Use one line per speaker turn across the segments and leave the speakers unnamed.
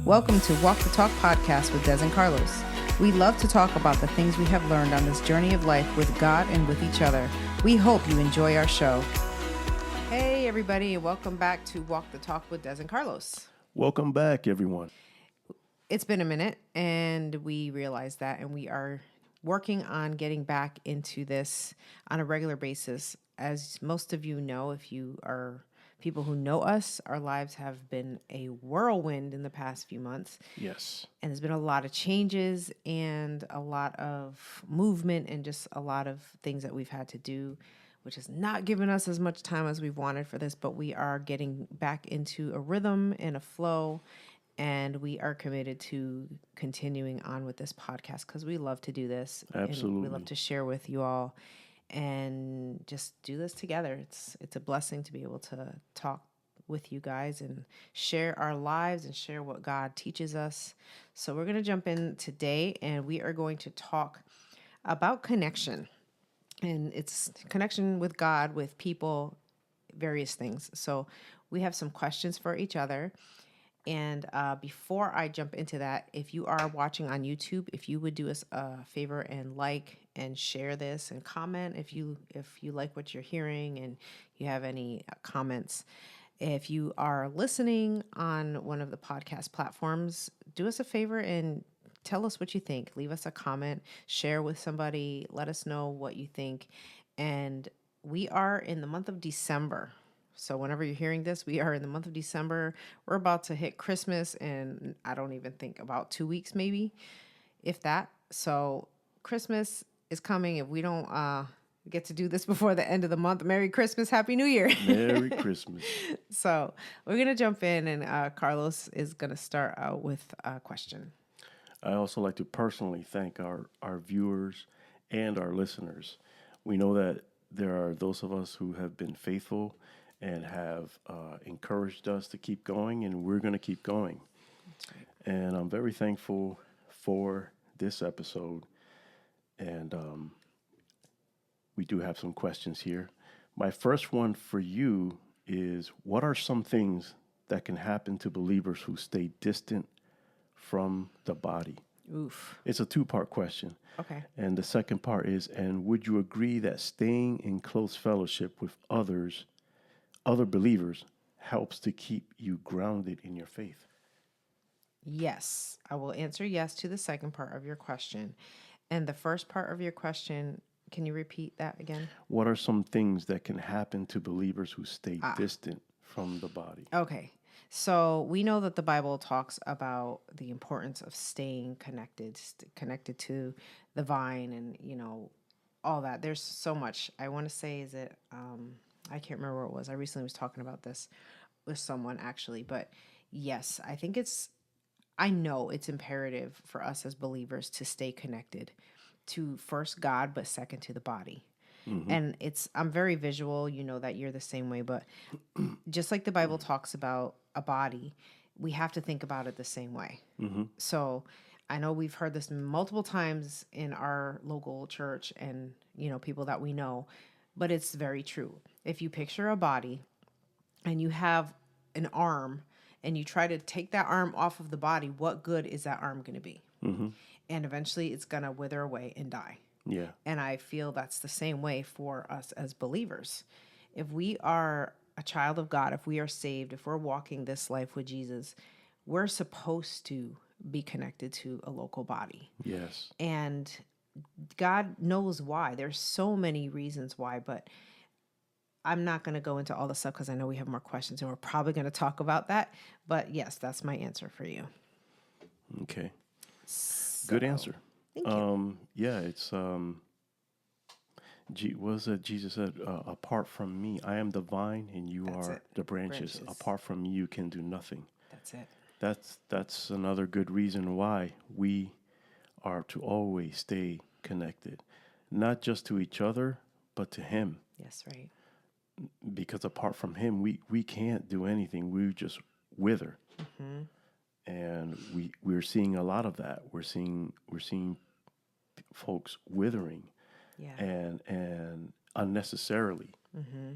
Welcome to Walk the Talk podcast with Des and Carlos. We love to talk about the things we have learned on this journey of life with God and with each other. We hope you enjoy our show. Hey, everybody, and welcome back to Walk the Talk with Des and Carlos.
Welcome back, everyone.
It's been a minute, and we realized that, and we are working on getting back into this on a regular basis. As most of you know, if you are people who know us, our lives have been a whirlwind in the past few months.
Yes.
And there's been a lot of changes and a lot of movement and just a lot of things that we've had to do, which has not given us as much time as we've wanted for this, but we are getting back into a rhythm and a flow. And we are committed to continuing on with this podcast because we love to do this.
Absolutely.
And we love to share with you all and just do this together. It's a blessing to be able to talk with you guys and share our lives and share what God teaches us. So we're going to jump in today and we are going to talk about connection. And it's connection with God, with people, various things. So we have some questions for each other. And before I jump into that, if you are watching on YouTube, if you would do us a favor and like and share this and comment if you like what you're hearing and you have any comments. If you are listening on one of the podcast platforms, do us a favor and tell us what you think. Leave us a comment, share with somebody, let us know what you think. And we are in the month of December. So whenever you're hearing this, we are in the month of December. We're about to hit Christmas and I don't even think about 2 weeks, maybe, if that. So Christmas is coming. If we don't get to do this before the end of the month, Merry Christmas, Happy New Year.
Merry Christmas.
So we're going to jump in and Carlos is going to start out with a question.
I also like to personally thank our viewers and our listeners. We know that there are those of us who have been faithful and have encouraged us to keep going, and we're going to keep going. That's right. And I'm very thankful for this episode. And we do have some questions here. My first one for you is, what are some things that can happen to believers who stay distant from the body?
Oof.
It's a two-part question.
Okay.
And the second part is, and would you agree that staying in close fellowship with other believers helps to keep you grounded in your faith?
Yes, I will answer yes to the second part of your question. And the first part of your question, can you repeat that again?
What are some things that can happen to believers who stay distant from the body?
Okay. So we know that the Bible talks about the importance of staying connected to the vine and, all that. There's so much. I want to say, I can't remember where it was. I recently was talking about this with someone actually, but yes, I know it's imperative for us as believers to stay connected to first God, but second to the body. Mm-hmm. And I'm very visual, that you're the same way, but just like the Bible talks about a body, we have to think about it the same way. Mm-hmm. So I know we've heard this multiple times in our local church and, people that we know, but it's very true. If you picture a body and you have an arm and you try to take that arm off of the body, what good is that arm going to be? Mm-hmm. And eventually it's going to wither away and die.
Yeah.
And I feel that's the same way for us as believers. If we are a child of God, if we are saved, if we're walking this life with Jesus, we're supposed to be connected to a local body.
Yes.
And God knows why. There's so many reasons why, but I'm not going to go into all the stuff because I know we have more questions and we're probably going to talk about that. But yes, that's my answer for you.
Okay. Good answer.
Thank you.
Yeah, it's Jesus said, apart from me, I am the vine and you are the branches. Apart from me, you can do nothing.
That's it.
That's another good reason why we are to always stay connected, not just to each other, but to Him.
Yes, right.
Because apart from Him, we can't do anything. We just wither. Mm-hmm. And we're seeing a lot of that. We're seeing folks withering, and unnecessarily.
Mm-hmm.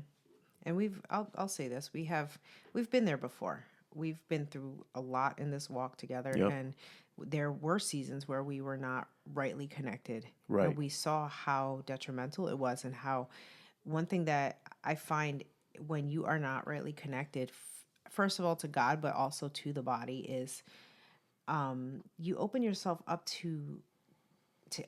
And I'll say this: we've been there before. we've been through a lot in this walk together,
Yep.
and there were seasons where we were not rightly connected, and
Right.
we saw how detrimental it was, and how one thing that I find when you are not rightly connected, first of all to God, but also to the body, is you open yourself up to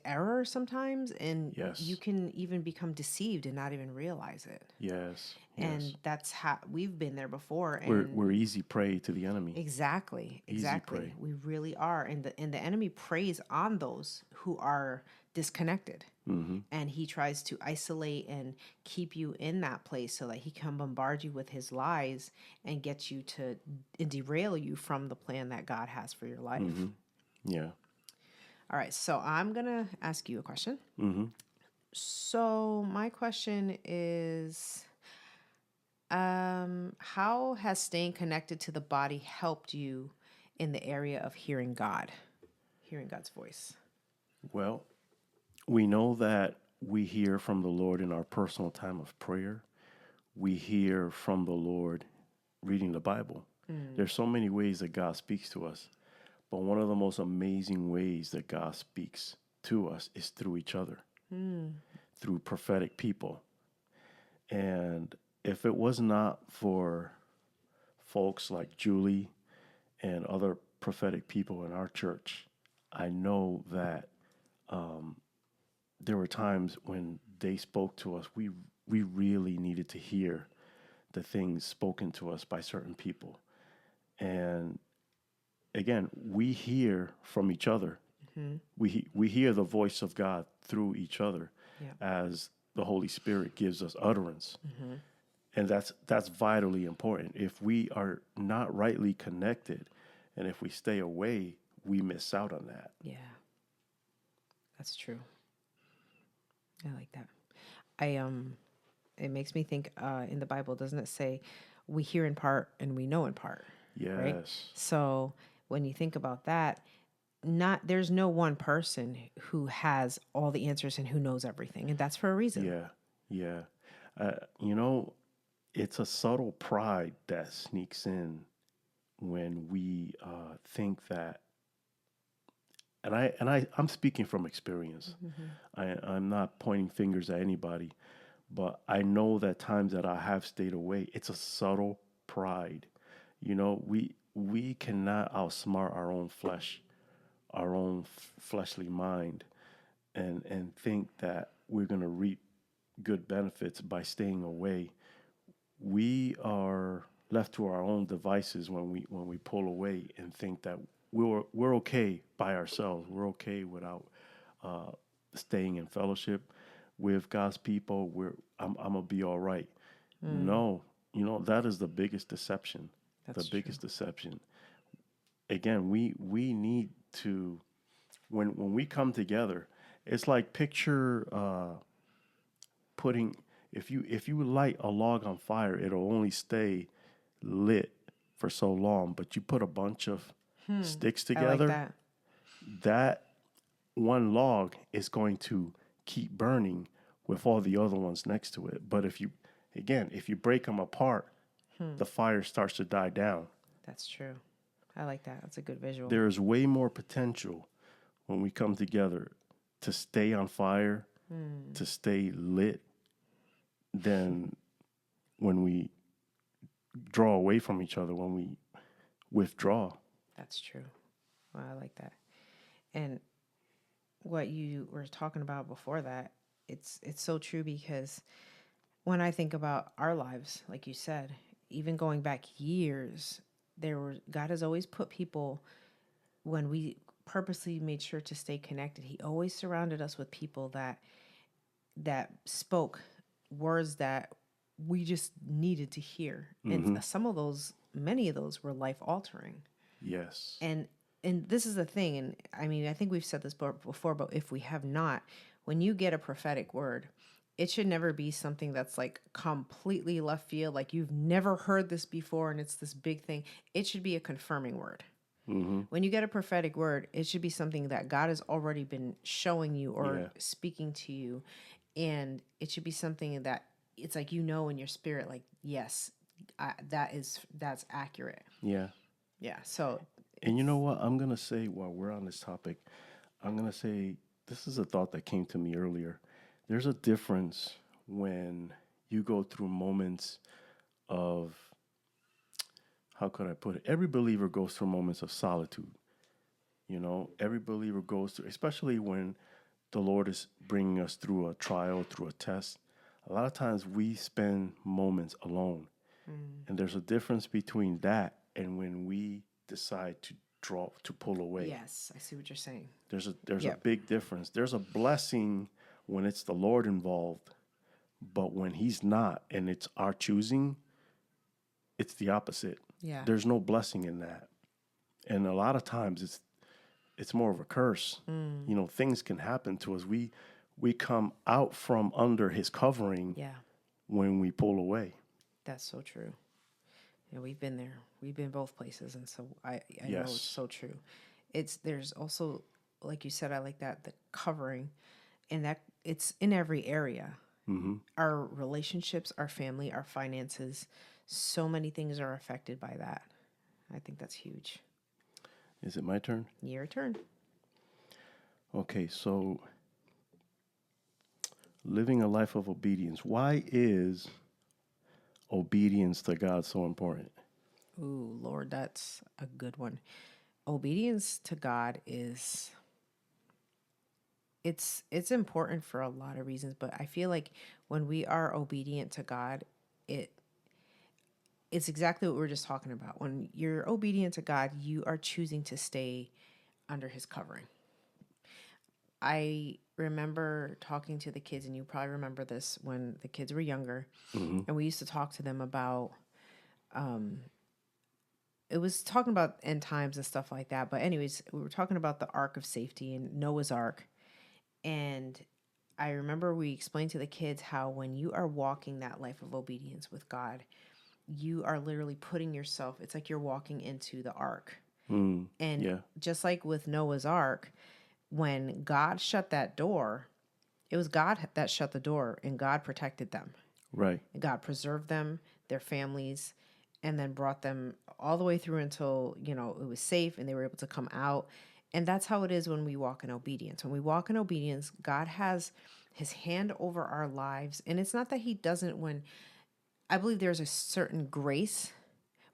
error sometimes, and you
Yes.
can even become deceived and not even realize it.
Yes.
And
Yes.
that's how we've been there before.
We're
And
easy prey to the enemy.
exactly,
Easy
exactly,
prey.
we really are. And the enemy preys on those who are disconnected,
Mm-hmm.
and he tries to isolate and keep you in that place so that he can bombard you with his lies and get you to and derail you from the plan that God has for your life.
Mm-hmm. Yeah.
All right, so I'm gonna ask you a question.
Mm-hmm.
So my question is, how has staying connected to the body helped you in the area of hearing God's voice?
Well, we know that we hear from the Lord in our personal time of prayer. We hear from the Lord reading the Bible. There's so many ways that God speaks to us, but one of the most amazing ways that God speaks to us is through each other, through prophetic people. And if it was not for folks like Julie and other prophetic people in our church, I know that there were times when they spoke to us. We really needed to hear the things spoken to us by certain people. And again, we hear from each other. We hear the voice of God through each other
Yeah.
as the Holy Spirit gives us utterance. And that's vitally important. If we are not rightly connected and if we stay away, we miss out on that.
Yeah, that's true. I like that. I it makes me think, in the Bible, doesn't it say we hear in part and we know in part, right?
Yes.
So when you think about that, not there's no one person who has all the answers and who knows everything, and that's for a reason.
Yeah. Yeah. You know, it's a subtle pride that sneaks in when we think that, I'm speaking from experience. I'm not pointing fingers at anybody, but I know that times that I have stayed away, it's a subtle pride. You know, we cannot outsmart our own flesh, our own fleshly mind, and think that we're going to reap good benefits by staying away. We are left to our own devices when we pull away and think that we're okay by ourselves. We're okay without uh, staying in fellowship with God's people. I'm gonna be all right. No, you know that is the biggest deception. The
That's true.
biggest deception. Again, we need to when we come together. It's like picture putting if you light a log on fire, it'll only stay lit for so long. But you put a bunch of sticks
I like
together,
that.
that one log is going to keep burning with all the other ones next to it. But if you break them apart, the fire starts to die down.
That's true. I like that. That's a good visual.
There is way more potential when we come together to stay on fire, to stay lit, than when we draw away from each other, when we withdraw.
That's true. Well, I like that. And what you were talking about before that, it's so true, because when I think about our lives, like you said, even going back years, God has always put people, when we purposely made sure to stay connected, he always surrounded us with people that spoke words that we just needed to hear. And many of those were life altering.
Yes.
And this is the thing, and I mean, I think we've said this before, but if we have not, when you get a prophetic word, it should never be something that's like completely left field, like you've never heard this before and it's this big thing. It should be a confirming word. When you get a prophetic word, it should be something that God has already been showing you or
Yeah.
speaking to you. And it should be something that it's like, in your spirit, like, yes, that's accurate.
Yeah.
Yeah. So
And you know what? I'm going to say, while we're on this topic, I'm going to say this is a thought that came to me earlier. There's a difference when you go through moments of, how could I put it? Every believer goes through moments of solitude. You know, every believer goes through, especially when the Lord is bringing us through a trial, through a test. A lot of times we spend moments alone. And there's a difference between that and when we decide to pull away.
yes, I see what you're saying.
There's a
Yep.
big difference. There's a blessing when it's the Lord involved, but when he's not and it's our choosing, it's the opposite.
Yeah.
There's no blessing in that. And a lot of times it's more of a curse. You know, things can happen to us. We come out from under his covering
Yeah.
when we pull away.
That's so true. Yeah, we've been there. We've been both places, and so I know it's
Yes.
so true. There's also, like you said, I like that, the covering, and that it's in every area. Our relationships, our family, our finances, so many things are affected by that. I think that's huge.
Is it my turn?
Your turn.
Okay, so living a life of obedience. Why is obedience to God so important?
Ooh, Lord, that's a good one. Obedience to God is it's important for a lot of reasons, but I feel like when we are obedient to God, it it's exactly what we were just talking about. When you're obedient to God, you are choosing to stay under his covering. I remember talking to the kids, and you probably remember this when the kids were younger, and we used to talk to them about it was talking about end times and stuff like that. But anyways, we were talking about the Ark of Safety and Noah's Ark. And I remember we explained to the kids how when you are walking that life of obedience with God, you are literally putting yourself, it's like you're walking into the ark. And
Yeah.
just like with Noah's Ark, when God shut that door, it was God that shut the door, and God protected them.
Right.
And God preserved them, their families, and then brought them all the way through until, it was safe and they were able to come out. And that's how it is when we walk in obedience. When we walk in obedience, God has his hand over our lives. And it's not that he doesn't, when I believe there's a certain grace,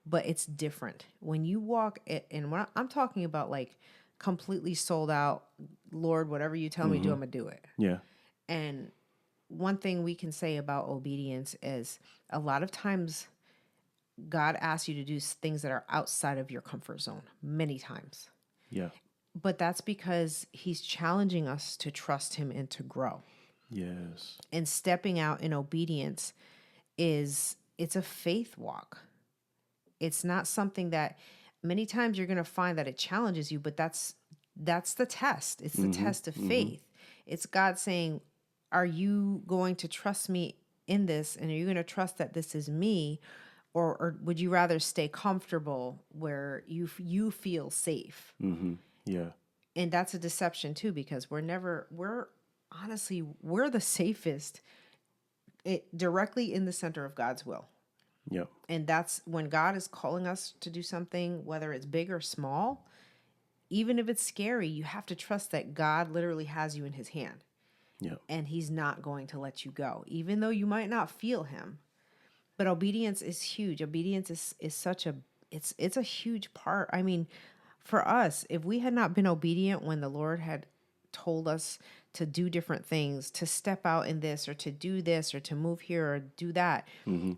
but it's different. When you walk it, and when I'm talking about like completely sold out, Lord, whatever you tell me to do, I'm going to do it.
Yeah.
And one thing we can say about obedience is a lot of times God asks you to do things that are outside of your comfort zone, many times.
Yeah.
But that's because he's challenging us to trust him and to grow.
Yes.
And stepping out in obedience it's a faith walk. It's not something that many times you're going to find that it challenges you, but that's the test. It's the test of faith. It's God saying, are you going to trust me in this? And are you going to trust that this is me? Or would you rather stay comfortable where you feel safe?
Yeah.
And that's a deception too, because we're honestly, we're the safest directly in the center of God's will.
Yep.
And that's when God is calling us to do something, whether it's big or small, even if it's scary, you have to trust that God literally has you in his hand.
Yep.
And he's not going to let you go, even though you might not feel him. But obedience is huge. Obedience is such it's a huge part. I mean, for us, if we had not been obedient when the Lord had told us to do different things, to step out in this or to do this or to move here or do that,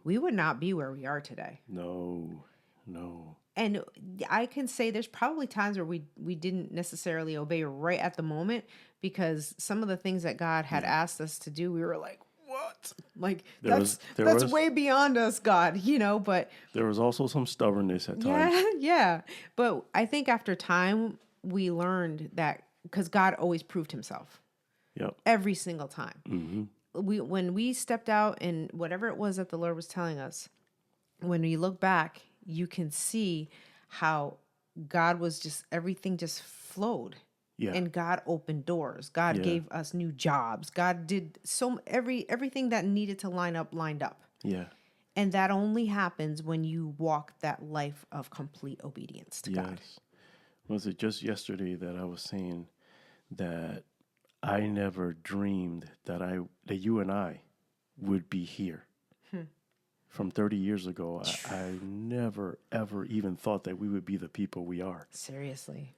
we would not be where we are today.
No. No.
And I can say there's probably times where we didn't necessarily obey right at the moment, because some of the things that God had asked us to do, we were like, what? Like
There
that's
was
way beyond us, God, but
there was also some stubbornness at times.
yeah, yeah. But I think after time we learned that, because God always proved himself
Yep.
every single time. When we stepped out and whatever it was that the Lord was telling us, when you look back, you can see how God was just, everything just flowed.
Yeah.
And God opened doors. God
Yeah.
gave us new jobs. God did everything that needed to line up, lined up.
Yeah.
And that only happens when you walk that life of complete obedience to God.
Yes. Was it just yesterday that I was saying that I never dreamed that you and I would be here? From 30 years ago, I never, ever even thought that we would be the people we are.
Seriously.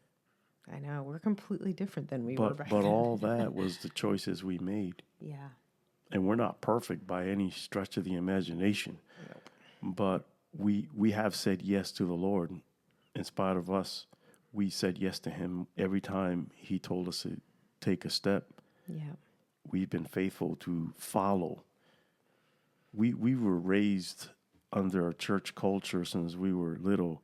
I know. We're completely different than we were back
But
then.
all that was the choices we made.
Yeah.
And we're not perfect by any stretch of the imagination.
Nope.
But we have said yes to the Lord. In spite of us, we said yes to him every time he told us to take a step.
Yeah.
We've been faithful to follow. We were raised under a church culture since we were little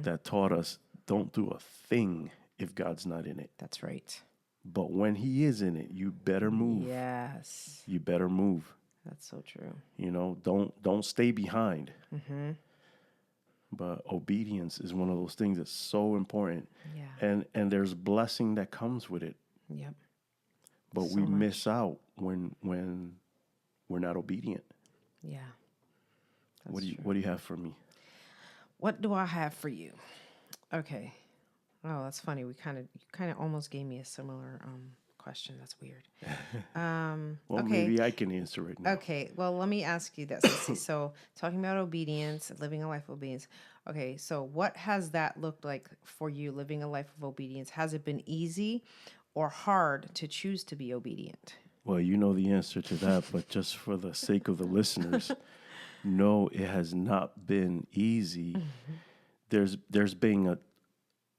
that taught us don't do a thing if God's not in it.
That's right.
But when he is in it, you better move.
Yes.
You better move.
That's so true.
You know, don't stay behind. But obedience is one of those things that's so important.
Yeah.
And there's blessing that comes with it.
Yep.
But
So
we
much.
miss out when we're not obedient.
Yeah.
What do you have for me?
What do I have for you? Okay. Oh, that's funny. You kind of almost gave me a similar question. That's weird.
Well,
okay.
maybe I can answer it now.
Okay. Well, let me ask you this. Sissy. So, talking about obedience, living a life of obedience. Okay. So, what has that looked like for you, living a life of obedience? Has it been easy or hard to choose to be obedient?
Well, you know the answer to that, but just for the sake of the listeners, no, it has not been easy. There's been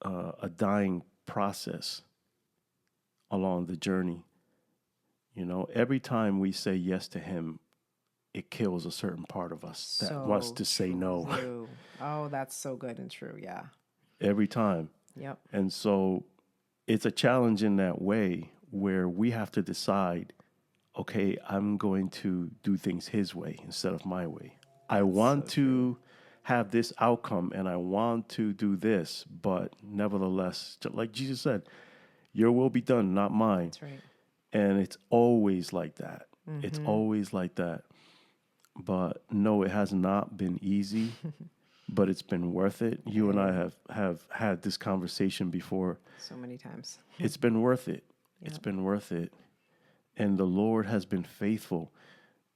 a dying process along the journey. You know, every time we say yes to him, it kills a certain part of us that wants to say no.
True. Oh, that's so good and true. Yeah.
Every time.
Yep.
And so it's a challenge in that way where we have to decide, okay, I'm going to do things his way instead of my way. I want to have this outcome and I want to do this, but nevertheless, like Jesus said, your will be done, not mine.
That's right.
And it's always like that. It's always like that. But no, it has not been easy, but it's been worth it. You and I have had this conversation before.
So many times.
It's been worth it. It's been worth it. And the Lord has been faithful.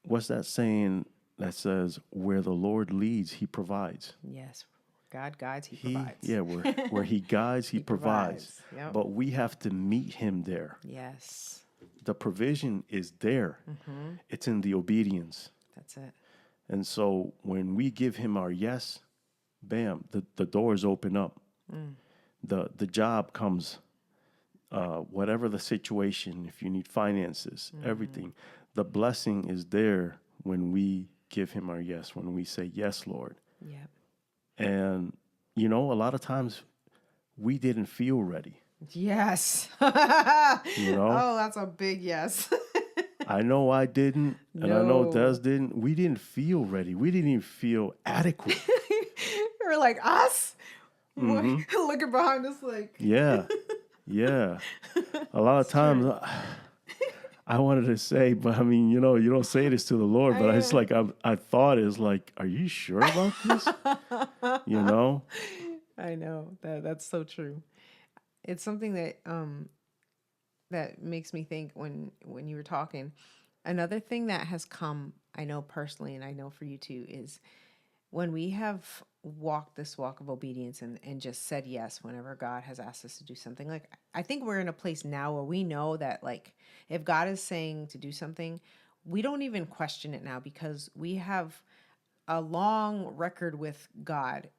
What's that saying that says, where the Lord leads, he provides?
Yes. God guides, he provides.
Yeah, where he guides, he provides.
Yep.
But we have to meet him there.
Yes.
The provision is there. It's in the obedience.
That's it.
And so when we give him our yes, bam, the doors open up. The job comes, whatever the situation, if you need finances, everything. The blessing is there when we give him our yes, when we say, yes, Lord.
Yep.
And, you know, a lot of times we didn't feel ready.
Yes.
You know?
Oh, that's a big yes.
I know I didn't, and I know Des didn't. We didn't feel ready. We didn't even feel adequate.
We're like, us? Looking behind us like.
Yeah. Yeah. A lot of times I wanted to say, but I mean, you know, you don't say this to the Lord, but it's like, I thought is like, are you sure about this? You know?
I know that's so true. It's something that that makes me think when you were talking. Another thing that has come, I know personally, and I know for you too, is when we have walked this walk of obedience and just said yes whenever God has asked us to do something. Like, I think we're in a place now where we know that, like, if God is saying to do something, we don't even question it now because we have a long record with God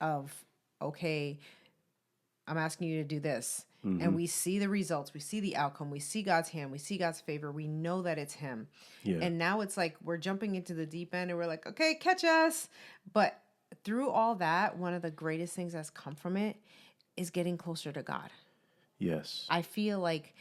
of, okay, I'm asking you to do this. And we see the results. We see the outcome. We see God's hand. We see God's favor. We know that it's him.
Yeah.
And now it's like we're jumping into the deep end and we're like, okay, catch us. But through all that, one of the greatest things that's come from it is getting closer to God.
Yes.
I feel like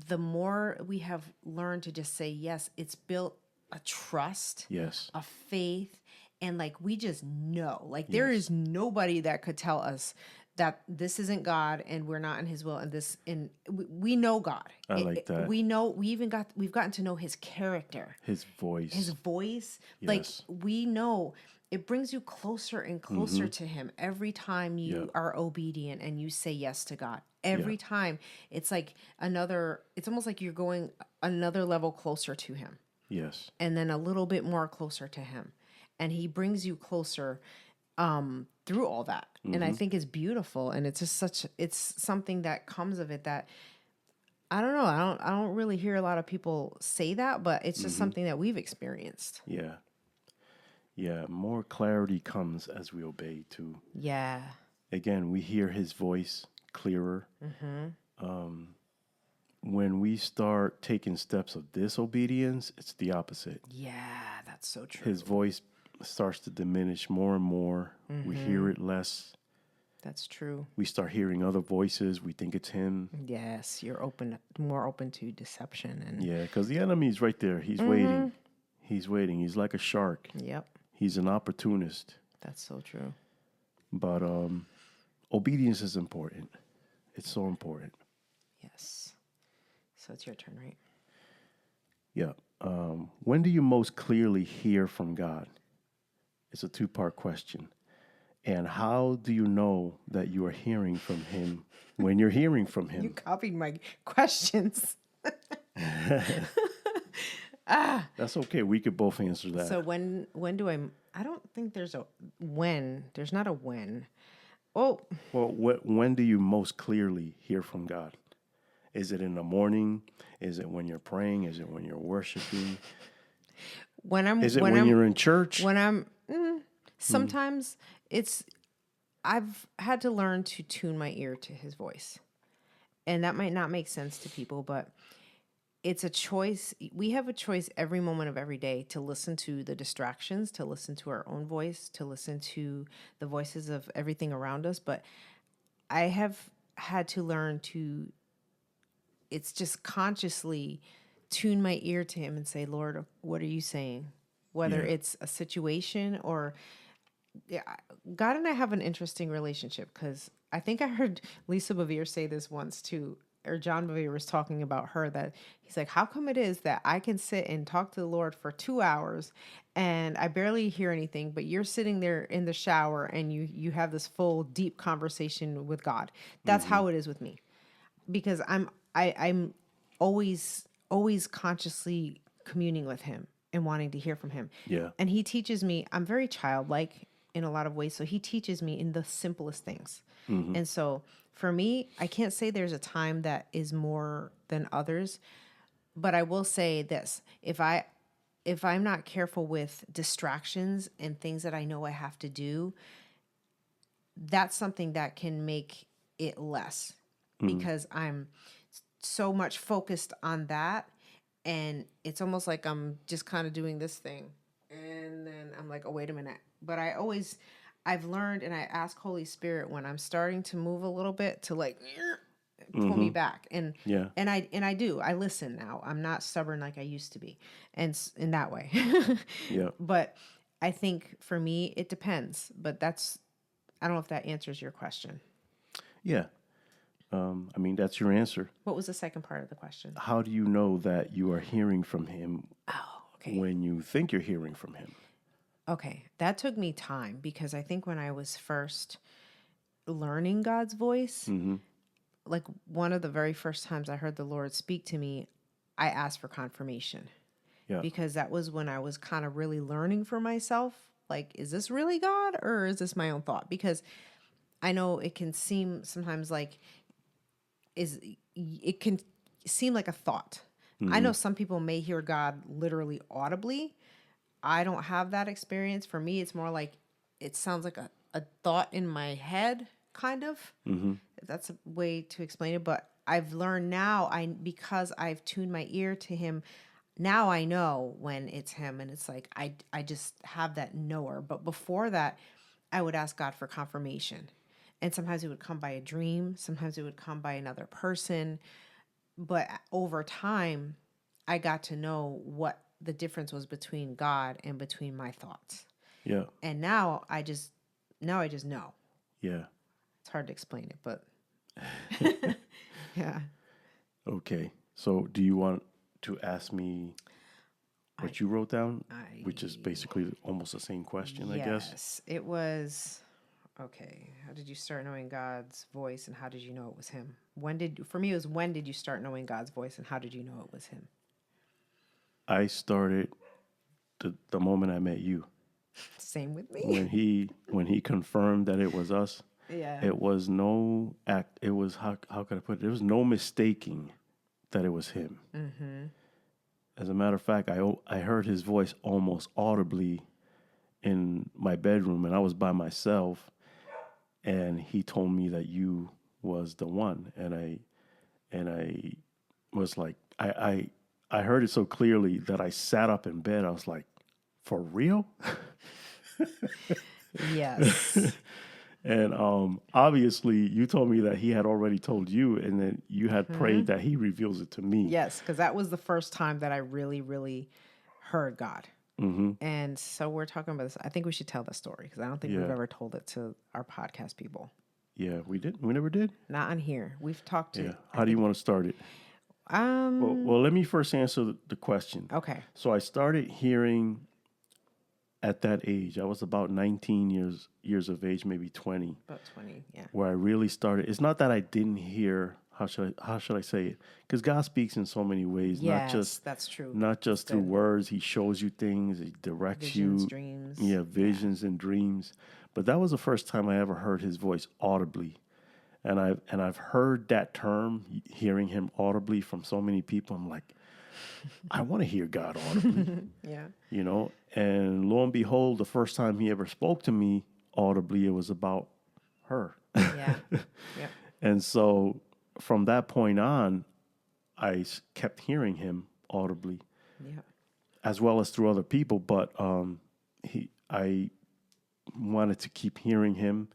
the more we have learned to just say yes, it's built a trust,
Yes.
a faith, and like we just know. Like there is nobody that could tell us that this isn't God and we're not in his will, and we know God.
I like that.
We know, we've gotten to know his character,
His
his
voice.
voice. Like
Yes.
we know it brings you closer and closer to him every time you
Yeah.
are obedient and you say yes to God.
Yeah.
Every time it's like it's almost like you're going another level closer to him,
Yes.
and then a little bit more closer to him. And he brings you closer through all that. And I think it's beautiful. And it's just it's something that comes of it that I don't know. I don't really hear a lot of people say that, but it's just something that we've experienced.
Yeah. Yeah. More clarity comes as we obey too.
Yeah.
Again, we hear his voice clearer. When we start taking steps of disobedience, it's the opposite.
Yeah, that's so true.
His voice starts to diminish more and more. We hear it less.
That's true.
We start hearing other voices. We think it's him.
Yes, you're more open to deception and
Yeah, because the enemy's right there. He's waiting. He's waiting. He's like a shark.
Yep,
He's an opportunist.
that's so true.
But obedience is important. It's so important.
Yes. So it's your turn, right?
Yeah. When do you most clearly hear from God? It's a two-part question. And how do you know that you are hearing from him when you're hearing from him?
You copied my questions.
That's okay. We could both answer that.
So when do I don't think there's a when. There's not a when. Oh,
Well, when do you most clearly hear from God? Is it in the morning? Is it when you're praying? Is it when you're worshiping? Is it when you're in church?
When I'm sometimes I've had to learn to tune my ear to his voice. And that might not make sense to people, but it's a choice. We have a choice every moment of every day to listen to the distractions, to listen to our own voice, to listen to the voices of everything around us. But I have had to learn to, it's just consciously tune my ear to him and say, Lord, what are you saying? Whether it's a situation or God and I have an interesting relationship, because I think I heard Lisa Bevere say this once too, or John Bevere was talking about her, that he's like, how come it is that I can sit and talk to the Lord for 2 hours and I barely hear anything, but you're sitting there in the shower and you have this full deep conversation with God. That's how it is with me, because I'm always consciously communing with him and wanting to hear from him.
Yeah.
And he teaches me, I'm very childlike in a lot of ways. So he teaches me in the simplest things. And so for me, I can't say there's a time that is more than others, but I will say this. If I'm not careful with distractions and things that I know I have to do, that's something that can make it less, because I'm so much focused on that. And it's almost like I'm just kind of doing this thing. And then I'm like, oh, wait a minute. But I've learned, and I ask Holy Spirit when I'm starting to move a little bit to like pull me back. And I do. I listen now. I'm not stubborn like I used to be. And in that way.
Yeah.
But I think for me, it depends. But I don't know if that answers your question.
Yeah. I mean, that's your answer.
What was the second part of the question?
How do you know that you are hearing from him when you think you're hearing from him?
Okay, that took me time, because I think when I was first learning God's voice, like one of the very first times I heard the Lord speak to me, I asked for confirmation.
Yeah.
Because that was when I was kind of really learning for myself. Like, is this really God or is this my own thought? Because I know it can seem sometimes like it can seem like a thought. I know some people may hear God literally audibly. I don't have that experience. For me, it's more like it sounds like a thought in my head, kind of. If that's a way to explain it. But I've learned now, because I've tuned my ear to him, now I know when it's him, and it's like I just have that knower. But before that, I would ask God for confirmation. And sometimes it would come by a dream. Sometimes it would come by another person. But over time, I got to know what the difference was between God and between my thoughts.
Yeah.
And now I just know.
Yeah.
It's hard to explain it, but yeah.
Okay. So do you want to ask me what you wrote down,
I
which is basically almost the same question, I guess?
Yes, it was. Okay, how did you start knowing God's voice, and how did you know it was Him? For me, it was when did you start knowing God's voice, and how did you know it was Him?
I started the moment I met you.
Same with me.
When he confirmed that it was us.
Yeah.
It was no act. It was how could I put it? There was no mistaking that it was him.
Mm-hmm.
As a matter of fact, I heard his voice almost audibly in my bedroom, and I was by myself, and he told me that you was the one, and I was like, I heard it so clearly that I sat up in bed. I was like, for real?
Yes.
And obviously, you told me that he had already told you, and then you had prayed that he reveals it to me.
Yes, because that was the first time that I really, really heard God.
Mm-hmm.
And so we're talking about this. I think we should tell the story because I don't think we've
Yeah.
ever told it to our podcast people.
Yeah, we did. We never did.
Not on here. We've talked to.
Yeah. How do you want to start it? Well, let me first answer the question.
Okay.
So I started hearing at that age. I was about 19 years of age, maybe 20,
About 20. Yeah.
where I really started. It's not that I didn't hear. How should I say it? Because God speaks in so many ways.
Yes, that's true.
Not just through words. He shows you things. He directs
Visions,
you.
dreams.
Yeah, visions and dreams. But that was the first time I ever heard his voice audibly. And I've heard that term, hearing him audibly from so many people. I'm like, I want to hear God audibly.
Yeah.
You know? And lo and behold, the first time he ever spoke to me audibly, it was about her.
Yeah. Yeah.
And so from that point on, I kept hearing him audibly,
Yeah.
as well as through other people. But I wanted to keep hearing him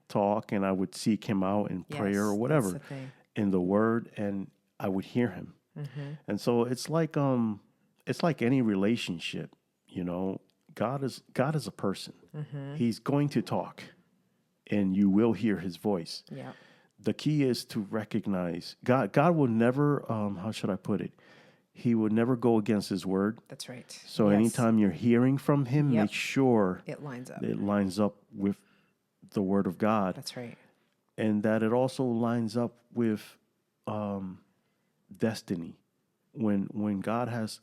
talk, and I would seek him out in prayer or whatever
That's the thing.
in the Word, and I would hear him. And so it's like any relationship, you know. God is a person. He's going to talk, and you will hear his voice.
Yeah.
The key is to recognize God will never, how should I put it? He would never go against his word.
That's right.
So
Yes.
anytime you're hearing from him,
Yep.
make sure
It lines up.
it lines up with the word of God,
That's right.
and that it also lines up with destiny. When God has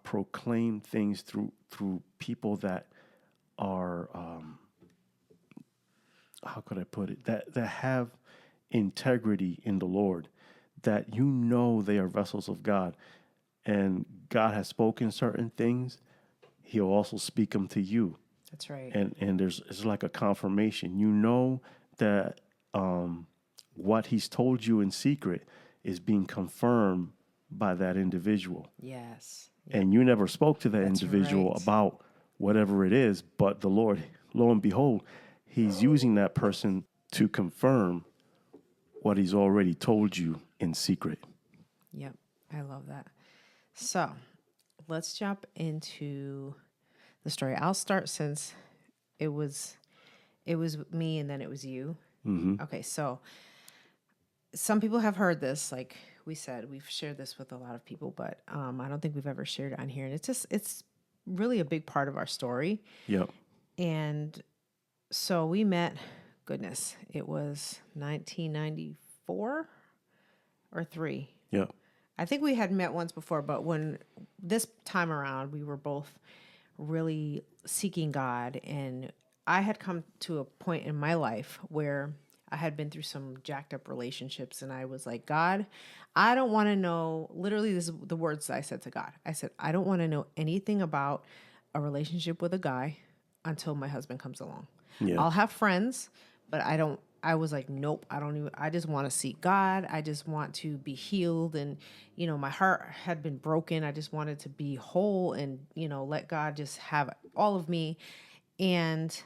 proclaimed things through people that are, how could I put it, that have integrity in the Lord, that you know they are vessels of God, and God has spoken certain things, he'll also speak them to you.
That's right.
And it's like a confirmation. You know that what he's told you in secret is being confirmed by that individual.
Yes.
And you never spoke to that
That's
individual
right.
about whatever it is, but the Lord, lo and behold, he's using that person to confirm what he's already told you in secret.
Yep. I love that. So let's jump into the story. I'll start since it was me and then it was you.
Mm-hmm.
Okay, so some people have heard this, like we said, we've shared this with a lot of people, but I don't think we've ever shared it on here. And it's really a big part of our story.
Yep.
And so we met, goodness, it was 1994 or 3.
Yep.
I think we had met once before, but when this time around, we were both really seeking God. And I had come to a point in my life where I had been through some jacked up relationships. And I was like, God, I don't want to know. Literally, this is the words that I said to God. I said, I don't want to know anything about a relationship with a guy until my husband comes along.
Yeah.
I'll have friends, but I was like, nope, I just want to seek God. I just want to be healed. And, my heart had been broken. I just wanted to be whole and, let God just have all of me. And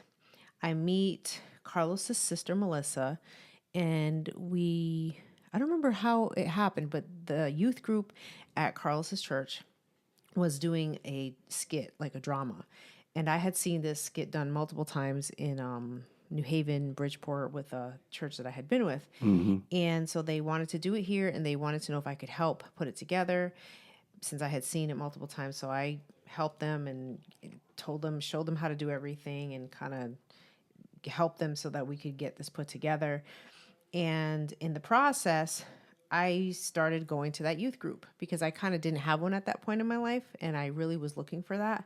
I meet Carlos's sister, Melissa, and I don't remember how it happened, but the youth group at Carlos's church was doing a skit, like a drama. And I had seen this skit done multiple times in New Haven, Bridgeport with a church that I had been with.
Mm-hmm.
And so they wanted to do it here, and they wanted to know if I could help put it together since I had seen it multiple times. So I helped them and showed them how to do everything and kind of helped them so that we could get this put together. And in the process, I started going to that youth group because I kind of didn't have one at that point in my life, and I really was looking for that.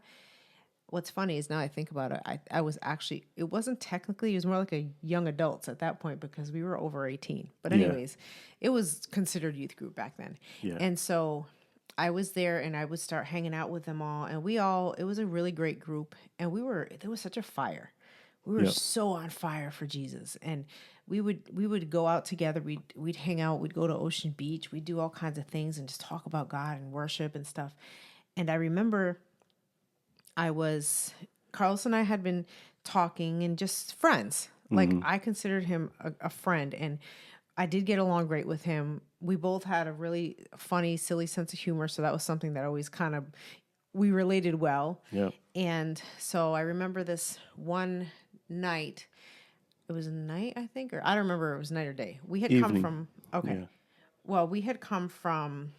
What's funny is now I think about it, I was actually, it wasn't technically, it was more like a young adults at that point because we were over 18. But anyways, it was considered youth group back then.
Yeah.
And so I was there and I would start hanging out with them all. And it was a really great group. And there was such a fire. We were so on fire for Jesus. And we would go out together. We'd hang out. We'd go to Ocean Beach. We'd do all kinds of things and just talk about God and worship and stuff. And I remember Carlos and I had been talking and just friends. Like I considered him a friend, and I did get along great with him. We both had a really funny, silly sense of humor. So that was something that always we related well.
Yeah.
And so I remember this one night, it was a night, I think, or I don't remember if it was night or day. We had
Evening.
we had come from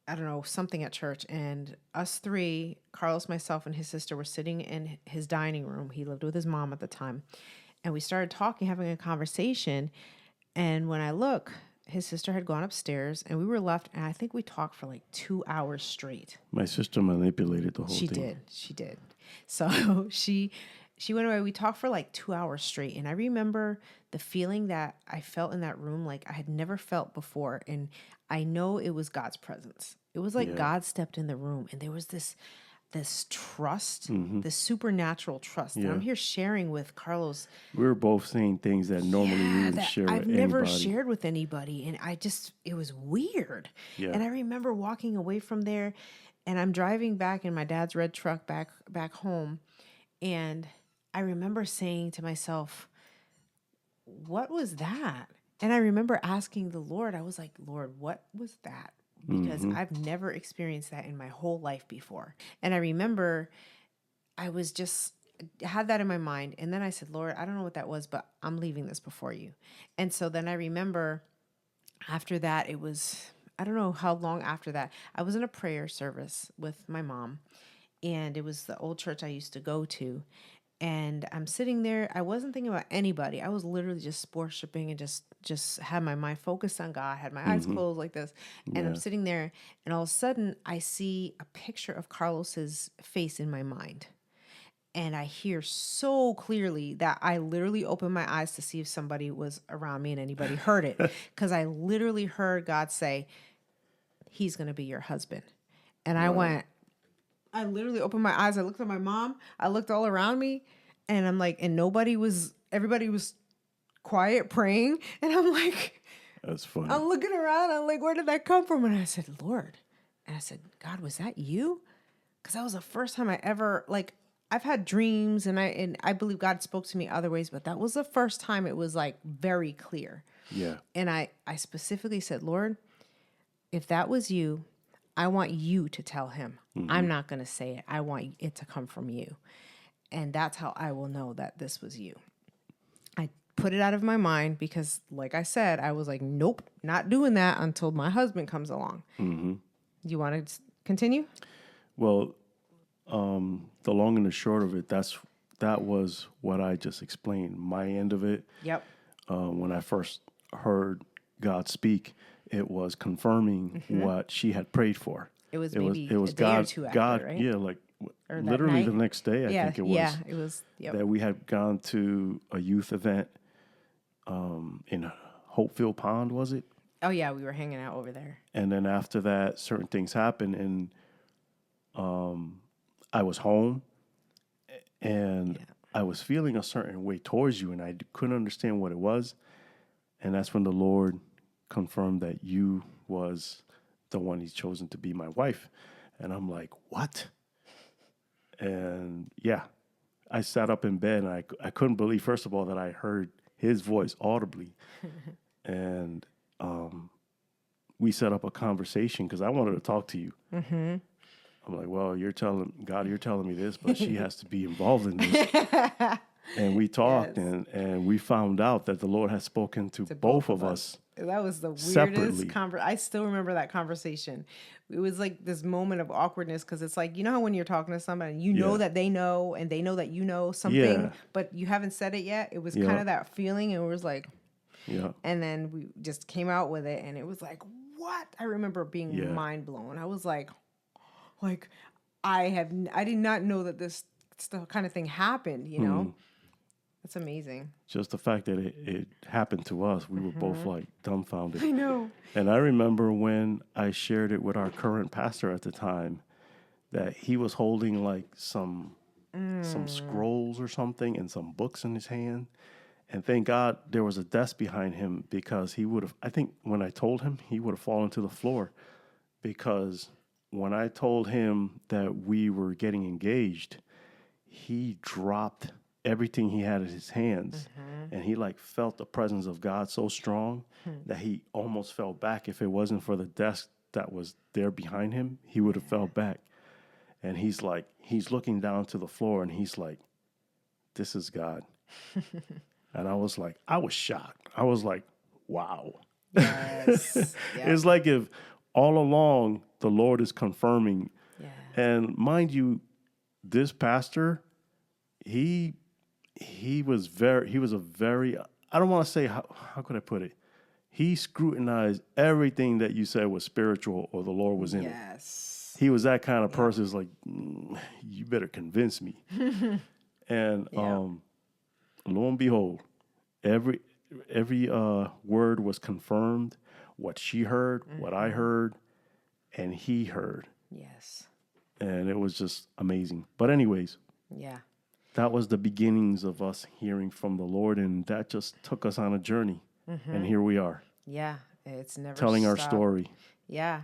I don't know, something at church, and us three, Carlos, myself, and his sister, were sitting in his dining room. He lived with his mom at the time. And we started talking, having a conversation. And when I look, his sister had gone upstairs and we were left. And I think we talked for like 2 hours straight.
My sister manipulated the whole thing.
She did. So she went away. We talked for like 2 hours straight. And I remember the feeling that I felt in that room like I had never felt before. And I know it was God's presence. It was like God stepped in the room and there was this trust, this supernatural trust. And I'm here sharing with Carlos.
We were both saying things that normally we would share with anybody. I've
never shared with anybody. And it was weird. Yeah. And I remember walking away from there and I'm driving back in my dad's red truck back home. And I remember saying to myself, what was that? And I remember asking the Lord, I was like, Lord, what was that? Because I've never experienced that in my whole life before. And I remember I had that in my mind. And then I said, Lord, I don't know what that was, but I'm leaving this before you. And so then I remember after that, I don't know how long after that, I was in a prayer service with my mom. And it was the old church I used to go to. And I'm sitting there. I wasn't thinking about anybody. I was literally just worshiping and just had my mind focused on God, had my eyes closed like this. And I'm sitting there. And all of a sudden, I see a picture of Carlos's face in my mind. And I hear so clearly that I literally opened my eyes to see if somebody was around me and anybody heard it. Because I literally heard God say, he's going to be your husband. And I literally opened my eyes. I looked at my mom. I looked all around me and I'm like, and everybody was quiet praying. And I'm like,
that's funny.
I'm looking around. I'm like, where did that come from? And I said, Lord. And I said, God, was that you? Because that was the first time I ever, like, I've had dreams and I believe God spoke to me other ways, but that was the first time it was like very clear.
Yeah.
And I specifically said, Lord, if that was you, I want you to tell him. I'm not going to say it. I want it to come from you. And that's how I will know that this was you. I put it out of my mind because, like I said, I was like, nope, not doing that until my husband comes along. You want to continue?
Well, the long and the short of it, that was what I just explained. My end of it.
Yep.
When I first heard God speak, it was confirming what she had prayed for.
It was maybe a day
God,
or two after,
God,
right?
yeah, like literally the next day, I think it was.
Yeah, it was. Yep.
That we had gone to a youth event in Hopefield Pond, was it?
Oh, yeah, we were hanging out over there.
And then after that, certain things happened, and I was home, and I was feeling a certain way towards you, and I couldn't understand what it was. And that's when the Lord confirmed that you was the one he's chosen to be my wife. And I'm like, what? And yeah, I sat up in bed and I couldn't believe, first of all, that I heard his voice audibly. And we set up a conversation because I wanted to talk to you. I'm like, well, you're telling me this, but she has to be involved in this. And we talked,
Yes.
and we found out that the Lord had spoken to
To
both of us
That was the weirdest
separately.
I still remember that conversation. It was like this moment of awkwardness because it's like, you know how when you're talking to somebody and you know
Yeah.
that they know and they know that you know something,
Yeah.
but you haven't said it yet. It was kind
Yeah.
of that feeling, and it was like,
Yeah.
and then we just came out with it, and it was like, what? I remember being
Yeah.
mind blown. I was like I did not know that this stuff kind of thing happened. You know, that's amazing.
Just the fact that it happened to us, we were both like dumbfounded.
I know.
And I remember when I shared it with our current pastor at the time, that he was holding like some scrolls or something and some books in his hand. And thank God there was a desk behind him, because he would have, I think when I told him, he would have fallen to the floor, because when I told him that we were getting engaged, he dropped everything he had in his hands, and he like felt the presence of God so strong that he almost fell back. If it wasn't for the desk that was there behind him, he would have fell back. And he's looking down to the floor, and he's like, this is God. And I was shocked. I was like, wow.
Yes. Yeah.
It's like if all along the Lord is confirming.
Yeah.
And mind you, this pastor, he was a very, I don't want to say, how could I put it? He scrutinized everything that you said was spiritual or the Lord was in it.
Yes.
He was that kind of person. It's like, you better convince me. And lo and behold, every word was confirmed. What she heard, what I heard, and he heard.
Yes.
And it was just amazing. But anyways,
Yeah.
that was the beginnings of us hearing from the Lord, and that just took us on a journey. And here we are,
Yeah. It's never
telling our
stopped.
story.
Yeah.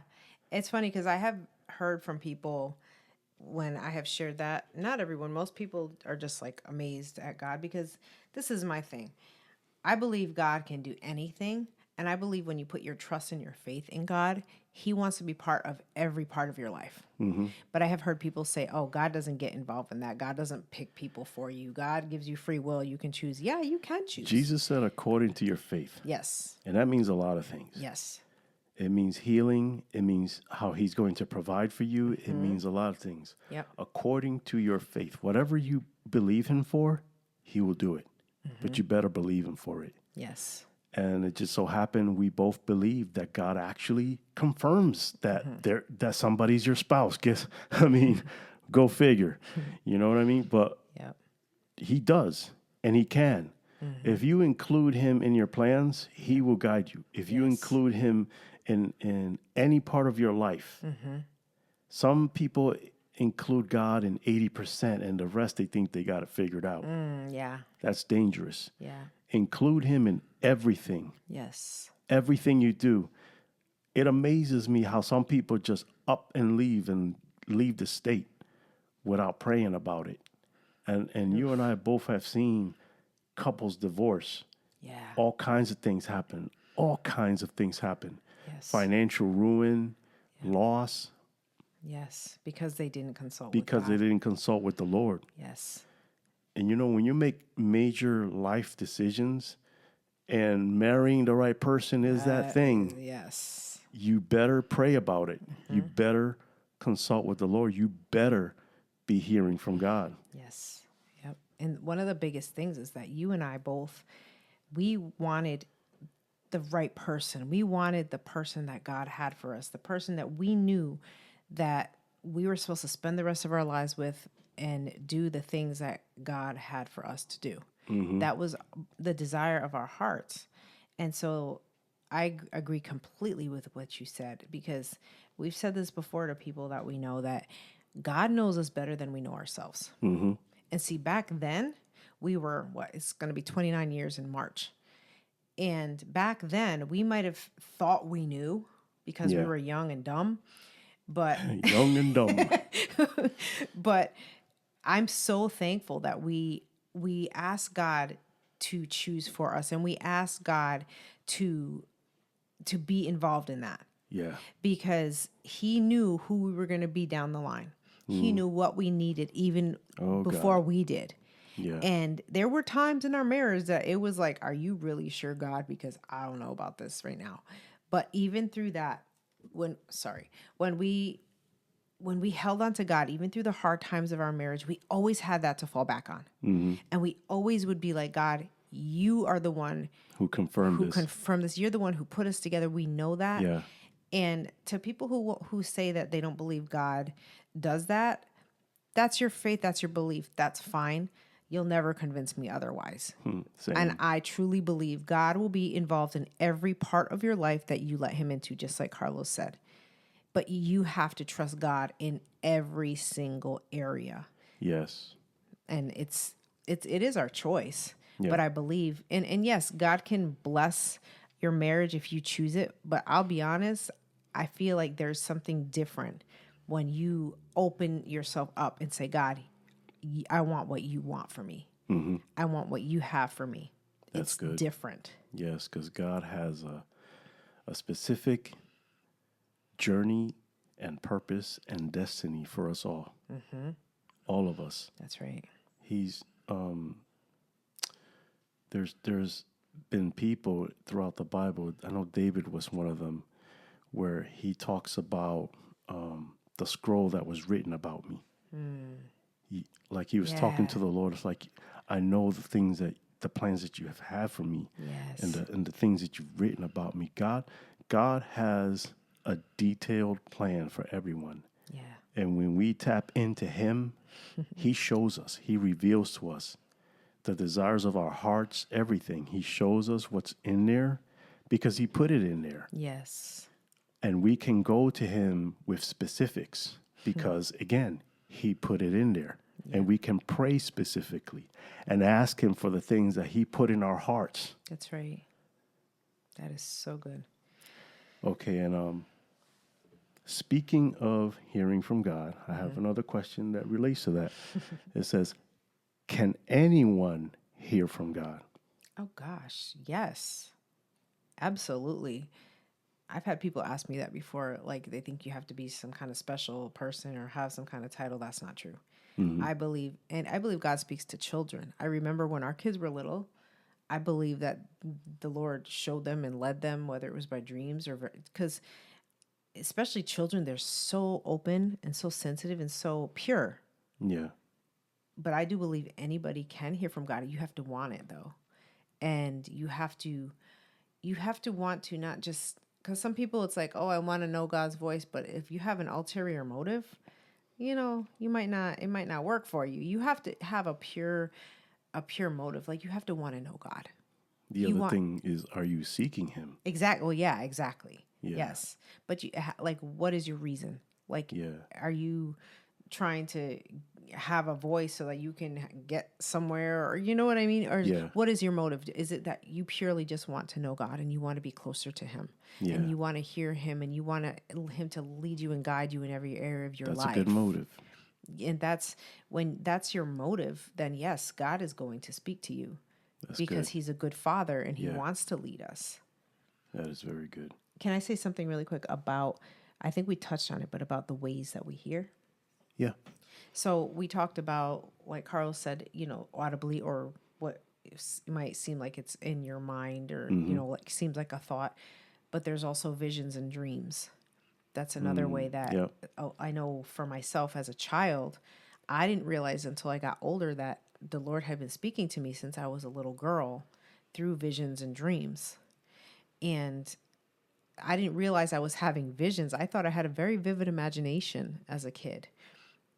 It's funny because I have heard from people when I have shared that. Not everyone, most people are just like amazed at God, because this is my thing. I believe God can do anything. And I believe when you put your trust and your faith in God, He wants to be part of every part of your life. But I have heard people say, oh, God doesn't get involved in that. God doesn't pick people for you. God gives you free will. You can choose. Yeah, you can choose.
Jesus said, according to your faith.
Yes.
And that means a lot of things.
Yes.
It means healing. It means how he's going to provide for you. It means a lot of things.
Yep.
According to your faith. Whatever you believe him for, he will do it. But you better believe him for it.
Yes.
And it just so happened we both believe that God actually confirms that that somebody's your spouse. I mean, go figure. You know what I mean? But
Yep.
he does, and he can. If you include him in your plans, he will guide you. If you include him in any part of your life, some people include God in 80%, and the rest they think they got it figured out.
Yeah.
That's dangerous.
Yeah.
Include him in everything.
Yes.
Everything you do. It amazes me how some people just up and leave the state without praying about it. And you and I both have seen couples divorce.
Yeah.
All kinds of things happen. All kinds of things happen.
Yes.
Financial ruin, loss,
Yes. Because they didn't consult
because
with
they
God.
didn't consult with the Lord.
Yes.
And you know, when you make major life decisions, and marrying the right person is that thing,
Yes.
you better pray about it. You better consult with the Lord. You better be hearing from God.
Yes. Yep. And one of the biggest things is that you and I both, we wanted the right person. We wanted the person that God had for us, the person that we knew that we were supposed to spend the rest of our lives with and do the things that God had for us to do. That was the desire of our hearts. And so I agree completely with what you said, because we've said this before to people that we know, that God knows us better than we know ourselves. And see, back then we were, it's going to be 29 years in March. And back then we might have thought we knew because we
Yeah.
were young and dumb, but
Young and dumb.
but I'm so thankful that we ask God to choose for us, and we ask God to be involved in that,
Yeah.
because he knew who we were going to be down the line. He knew what we needed even before we did.
Yeah.
And there were times in our marriage that it was like, are you really sure, God? Because I don't know about this right now. But even through that, when we held on to God, even through the hard times of our marriage, we always had that to fall back on.
Mm-hmm.
And we always would be like, God, you are the one
Who confirmed
who
this?
confirmed this. You're the one who put us together. We know that.
Yeah.
And to people who say that they don't believe God does that, that's your faith, that's your belief. That's fine. You'll never convince me otherwise.
Same.
And I truly believe God will be involved in every part of your life that you let him into, just like Carlos said. But you have to trust God in every single area.
Yes.
And it is our choice.
Yeah.
But I believe, and yes, God can bless your marriage if you choose it. But I'll be honest, I feel like there's something different when you open yourself up and say, God, I want what you want for me.
Mm-hmm.
I want what you have for me.
That's good.
Different.
Yes, because God has a specific journey and purpose and destiny for us all.
Mm-hmm.
All of us.
That's right.
He's there's been people throughout the Bible. I know David was one of them, where he talks about the scroll that was written about me. He was talking to the Lord. It's like, I know the plans that you have had for me,
Yes.
and the things that you've written about me. God has a detailed plan for everyone.
Yeah.
And when we tap into him, he shows us, he reveals to us the desires of our hearts, everything. He shows us what's in there because he put it in there.
Yes.
And we can go to him with specifics because, again, he put it in there. Yeah. And we can pray specifically and ask him for the things that he put in our hearts.
That's right. That is so good.
Okay, and speaking of hearing from God, I have another question that relates to that. It says, can anyone hear from God?
Oh, gosh. Yes. Absolutely. I've had people ask me that before. Like, they think you have to be some kind of special person or have some kind of title. That's not true.
Mm-hmm.
I believe God speaks to children. I remember when our kids were little, I believe that the Lord showed them and led them, whether it was by dreams or because especially children, they're so open and so sensitive and so pure.
Yeah.
But I do believe anybody can hear from God. You have to want it, though. And you have to want to, not just because some people it's like, oh, I want to know God's voice. But if you have an ulterior motive, it might not work for you. You have to have a pure motive. Like, you have to want to know God.
The other thing is, are you seeking him?
Exactly. Well, yeah, exactly.
Yeah.
Yes. But what is your reason? Like, are you trying to have a voice so that you can get somewhere, or you know what I mean? Or what is your motive? Is it that you purely just want to know God and you want to be closer to him and you want to hear him and you want him to lead you and guide you in every area of your life?
That's a good motive.
And when that's your motive, then yes, God is going to speak to you because he's a good father and he wants to lead us.
That is very good.
Can I say something really quick about, I think we touched on it, but about the ways that we hear?
Yeah.
So we talked about, like Carlos said, audibly, or what might seem like it's in your mind, or, like seems like a thought, but there's also visions and dreams. That's another way that I know for myself as a child, I didn't realize until I got older that the Lord had been speaking to me since I was a little girl through visions and dreams. And I didn't realize I was having visions. I thought I had a very vivid imagination as a kid.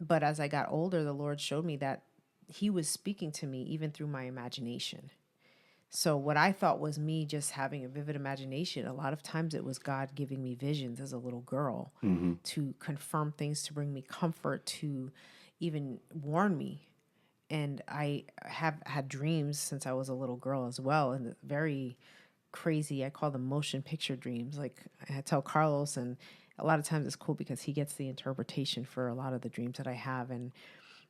But as I got older, the Lord showed me that he was speaking to me even through my imagination. So what I thought was me just having a vivid imagination, a lot of times it was God giving me visions as a little girl to confirm things, to bring me comfort, to even warn me. And I have had dreams since I was a little girl as well, and very crazy. I call them motion picture dreams. Like I tell Carlos, and a lot of times it's cool because he gets the interpretation for a lot of the dreams that I have, and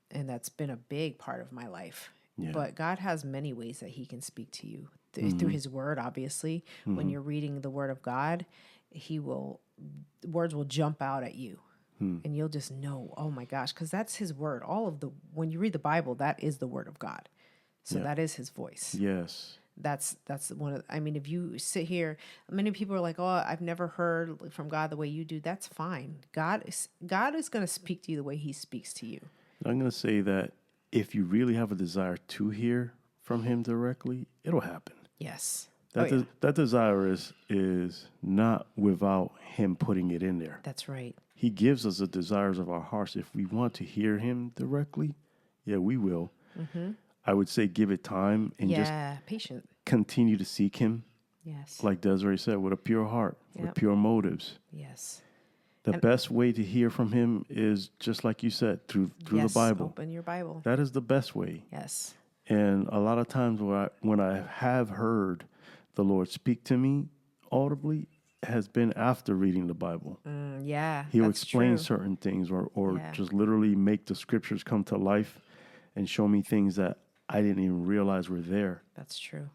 that's been a big part of my life. Yeah. But God has many ways that he can speak to you through his word, obviously. When you're reading the word of God, words will jump out at you. And you'll just know, oh my gosh, because that's his word. When you read the Bible, that is the word of God. So that is his voice.
Yes.
That's one of, I mean, if you sit here, many people are like, oh, I've never heard from God the way you do. That's fine. God is going to speak to you the way he speaks to you.
I'm going to say that if you really have a desire to hear from him directly, it'll happen.
Yes.
That desire is not without him putting it in there.
That's right.
He gives us the desires of our hearts. If we want to hear him directly, yeah, we will. Mm-hmm. I would say give it time and just
patient.
Continue to seek him.
Yes.
Like Desiree said, with a pure heart, with pure motives.
Yes.
The best way to hear from him is just like you said, through the Bible.
Open your Bible.
That is the best way.
Yes.
And a lot of times when I have heard the Lord speak to me audibly has been after reading the Bible. He'll explain certain things or just literally make the scriptures come to life and show me things that I didn't even realize were there.
That's true.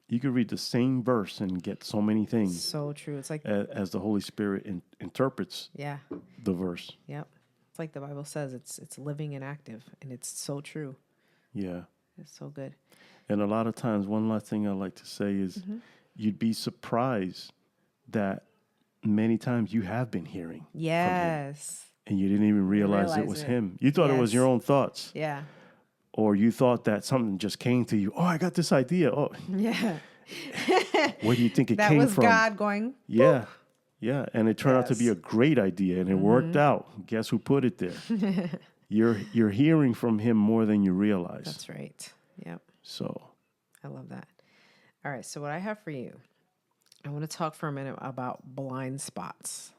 You could read the same verse and get so many things.
So true. It's like
as the Holy Spirit interprets the verse.
Yep. It's like the Bible says, it's living and active, and it's so true.
Yeah.
It's so good.
And a lot of times, one last thing I like to say is you'd be surprised that many times you have been hearing from him, and you didn't even realize it was him. You thought it was your own thoughts.
Yeah.
Or you thought that something just came to you. Oh, I got this idea. Oh,
yeah.
Where do you think it
that
came
was
from?
God going.
Yeah. Yeah. And it turned out to be a great idea, and it worked out. Guess who put it there? You're hearing from him more than you realize.
That's right. Yep.
So
I love that. All right. So what I have for you, I want to talk for a minute about blind spots.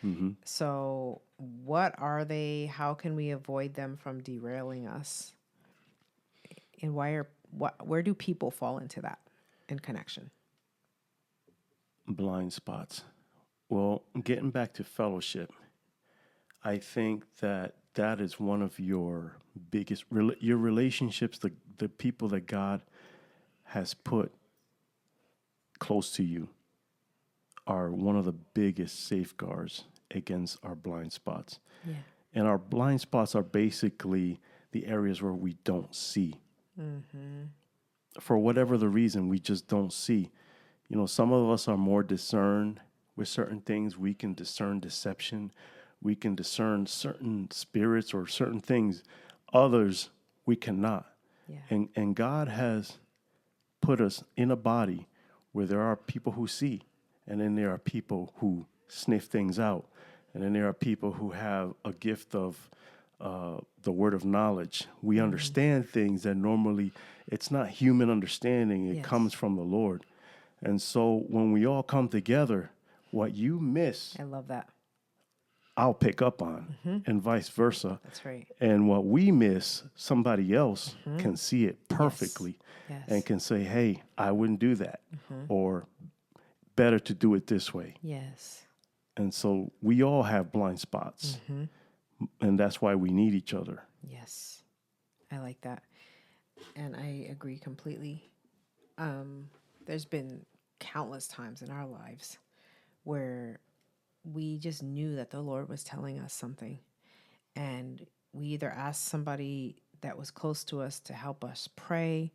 Mm-hmm. So what are they? How can we avoid them from derailing us? And where do people fall into that in connection?
Blind spots. Well, getting back to fellowship, I think that is one of your biggest, your relationships, the people that God has put close to you are one of the biggest safeguards against our blind spots.
Yeah.
And our blind spots are basically the areas where we don't see. Mm-hmm. For whatever the reason, we just don't see. You know, some of us are more discerned with certain things. We can discern deception. We can discern certain spirits or certain things. Others, we cannot. Yeah. And God has put us in a body where there are people who see, and then there are people who sniff things out, and then there are people who have a gift of the word of knowledge. We understand things that normally it's not human understanding. It comes from the Lord. And so when we all come together, what you miss,
I love that,
I'll pick up on, and vice versa.
That's right.
And what we miss, somebody else can see it perfectly and can say, hey, I wouldn't do that, or better to do it this way.
Yes.
And so we all have blind spots. And that's why we need each other.
Yes. I like that. And I agree completely. There's been countless times in our lives where we just knew that the Lord was telling us something. And we either asked somebody that was close to us to help us pray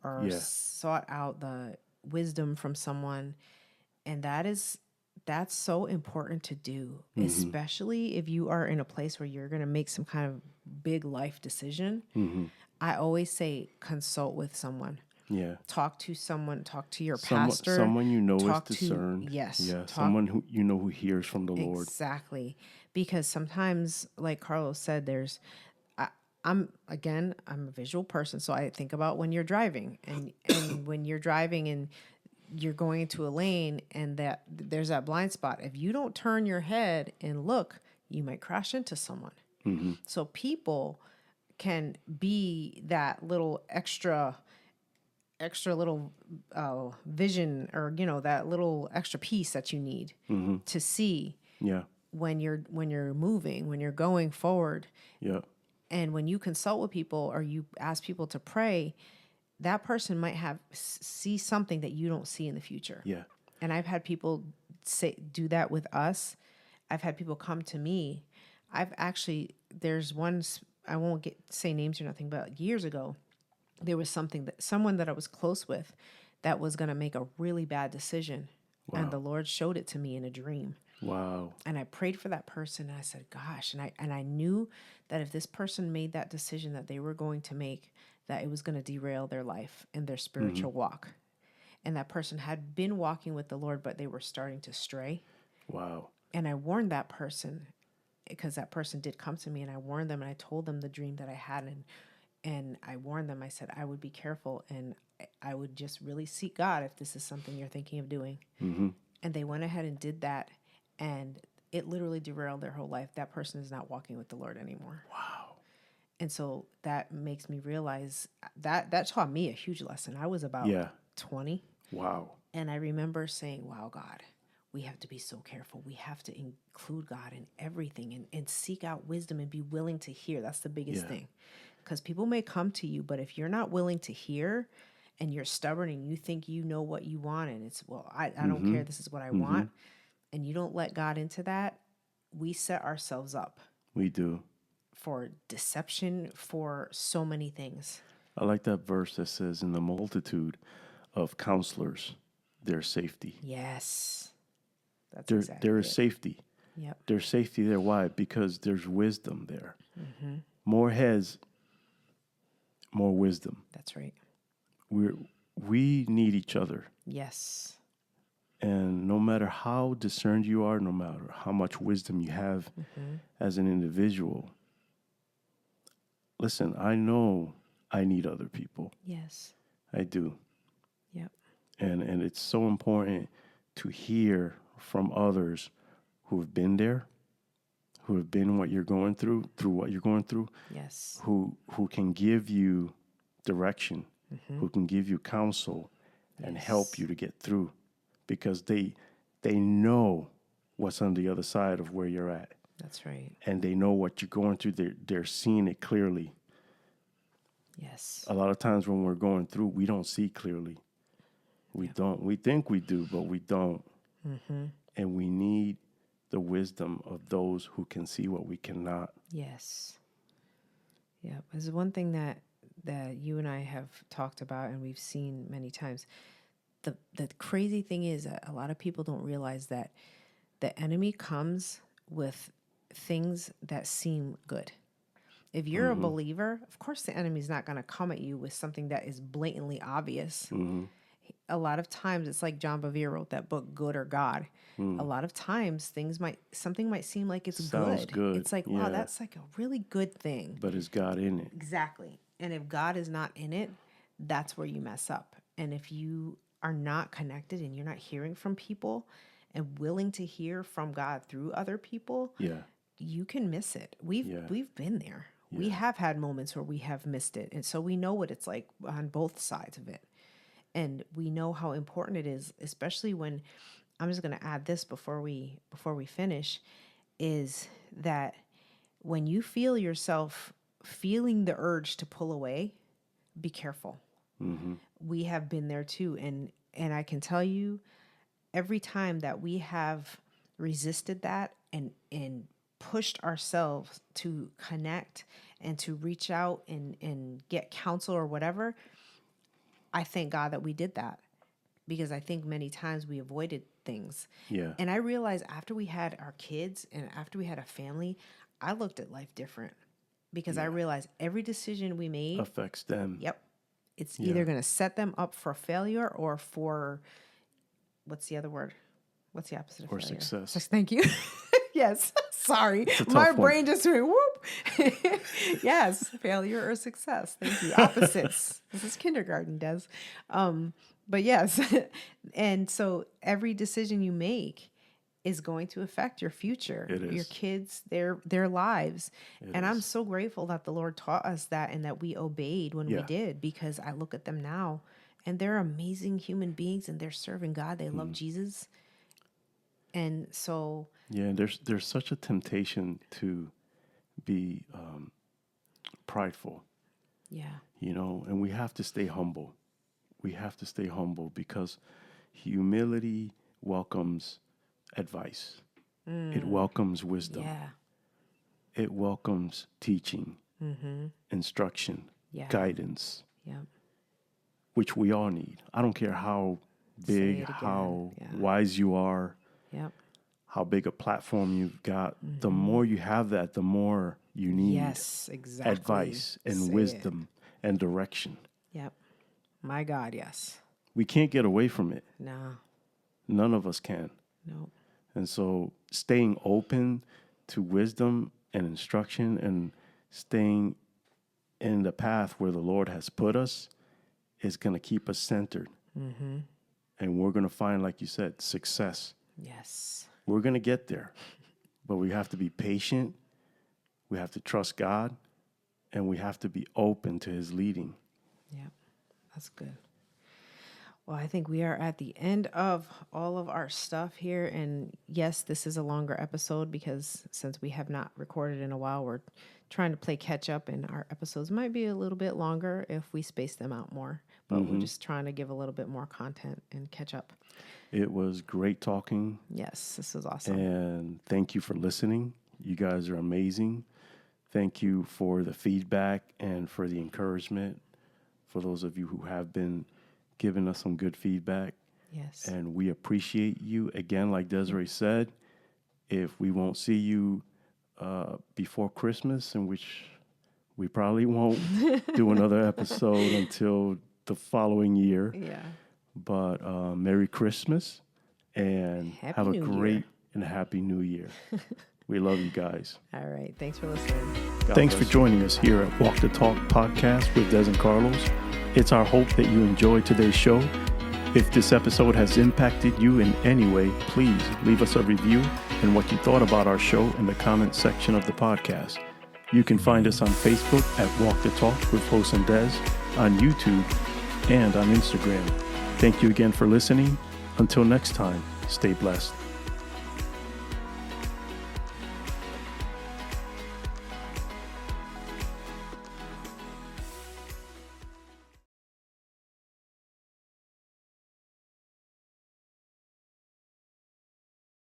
or sought out the wisdom from someone. And that's so important to do, especially if you are in a place where you're going to make some kind of big life decision. I always say consult with someone.
Yeah.
Talk to someone, talk to your pastor.
Someone you know is discerned.
Yes.
Yeah. Someone who you know who hears from the Lord.
Exactly. Because sometimes, like Carlos said, I'm a visual person, so I think about when you're driving and when you're driving and you're going into a lane and that there's that blind spot. If you don't turn your head and look, you might crash into someone. So people can be that little extra little vision, or that little extra piece that you need to see when you're moving, when you're going forward.
Yeah.
And when you consult with people or you ask people to pray, that person might see something that you don't see in the future.
Yeah.
And I've had people do that with us. I've had people come to me. There's one, I won't say names or nothing, but years ago, there was someone that I was close with that was going to make a really bad decision. And the
Wow.
Lord showed it to me in a dream.
Wow.
And I prayed for that person and I said, gosh, and I knew that if this person made that decision that they were going to make, that it was going to derail their life and their spiritual walk. And that person had been walking with the Lord, but they were starting to stray.
Wow.
And I warned that person because that person did come to me, and I warned them and I told them the dream that I had, and I warned them. I said I would be careful and I would just really seek God if this is something you're thinking of doing.
Mm-hmm.
And they went ahead and did that, and it literally derailed their whole life. That person is not walking with the Lord anymore.
Wow.
And so that makes me realize that taught me a huge lesson. I was about
Yeah.
20.
Wow.
And I remember saying, wow, God, we have to be so careful. We have to include God in everything and seek out wisdom and be willing to hear. That's the biggest
Yeah.
thing. Because people may come to you, but if you're not willing to hear and you're stubborn and you think you know what you want and it's, well, I don't care. This is what I want. And you don't let God into that, we set ourselves up
We do.
for deception, for so many things.
I like that verse that says, in the multitude of counselors, there's safety.
Yes. That's
There
exactly
is
it.
safety.
Yep.
There's safety there. Why? Because there's wisdom there. More heads, more wisdom.
That's right.
We need each other.
Yes.
And no matter how discerned you are, no matter how much wisdom you have as an individual, listen, I know I need other people.
Yes.
I do.
Yep.
And it's so important to hear from others who have been there, who have been what you're going through what you're going through,
Yes.
who can give you direction, who can give you counsel and help you to get through, because they know what's on the other side of where you're at.
That's right.
And they know what you're going through. They're seeing it clearly.
Yes.
A lot of times when we're going through, we don't see clearly. We don't. We think we do, but we don't. And we need the wisdom of those who can see what we cannot.
Yes. Yeah. There's one thing that you and I have talked about and we've seen many times. The crazy thing is that a lot of people don't realize that the enemy comes with things that seem good. If you're a believer, of course the enemy's not going to come at you with something that is blatantly obvious. A lot of times it's like John Bevere wrote that book, Good or God. A lot of times something might seem like it's
Sounds good.
It's like, wow, that's like a really good thing.
But is God in it?
Exactly. And if God is not in it, that's where you mess up. And if you are not connected and you're not hearing from people and willing to hear from God through other people,
Yeah.
you can miss it. We've been there. We have had moments where we have missed it. And so we know what it's like on both sides of it. And we know how important it is, especially when, I'm just going to add this before we finish, is that when you feel yourself feeling the urge to pull away, be careful. We have been there too. And I can tell you, every time that we have resisted that and pushed ourselves to connect and to reach out and get counsel or whatever, I thank God that we did that, because I think many times we avoided things.
Yeah.
And I realized after we had our kids and after we had a family, I looked at life different, because I realized every decision we made
Affects them.
Yep. It's either going to set them up for failure or for, what's the other word? What's the opposite of
Or
failure?
success.
Thank you. Yes. Sorry.
tough
My
one.
brain just went whoop. Yes. Failure or success. Thank you. Opposites. This is kindergarten, Des. But yes. And so every decision you make is going to affect your future,
It is.
your kids, their lives. And I'm
is.
so grateful that the Lord taught us that and that we obeyed when we did, because I look at them now and they're amazing human beings and they're serving God. They love Jesus. And so,
Yeah, and there's such a temptation to be prideful,
yeah,
and we have to stay humble. We have to stay humble because humility welcomes advice. It welcomes wisdom.
yeah,
It welcomes teaching, instruction,
yeah,
guidance.
Yep.
which we all need. I don't care how
Say
big,
it again.
how
Yeah.
wise you are,
Yep.
how big a platform you've got.
Mm-hmm.
The more you have that, the more you need
Yes, exactly.
advice and
Say it.
wisdom and direction.
Yep. My God, yes.
We can't get away from it.
No.
None of us can.
No.
And so staying open to wisdom and instruction and staying in the path where the Lord has put us is going to keep us centered.
Mm-hmm.
And we're going to find, like you said, success.
Yes.
We're going to get there. But we have to be patient. We have to trust God. And we have to be open to his leading.
Yep. That's good. Well, I think we are at the end of all of our stuff here. And yes, this is a longer episode because since we have not recorded in a while, we're trying to play catch up, and our episodes might be a little bit longer if we space them out more. But we're just trying to give a little bit more content and catch up.
It was great talking.
Yes, this was awesome.
And thank you for listening. You guys are amazing. Thank you for the feedback and for the encouragement. For those of you who have been giving us some good feedback.
Yes.
And we appreciate you. Again, like Desiree said, if we won't see you before Christmas, in which we probably won't do another episode until the following year.
Yeah.
But Merry Christmas and
Happy
have a
New
great
Year.
and happy New Year. We love you guys.
All right. Thanks for listening.
Thanks for joining us here at Walk the Talk podcast with Des and Carlos. It's our hope that you enjoyed today's show. If this episode has impacted you in any way, please leave us a review and what you thought about our show in the comment section of the podcast. You can find us on Facebook at Walk the Talk with Carlos and Des, on YouTube, and on Instagram. Thank you again for listening. Until next time, stay blessed.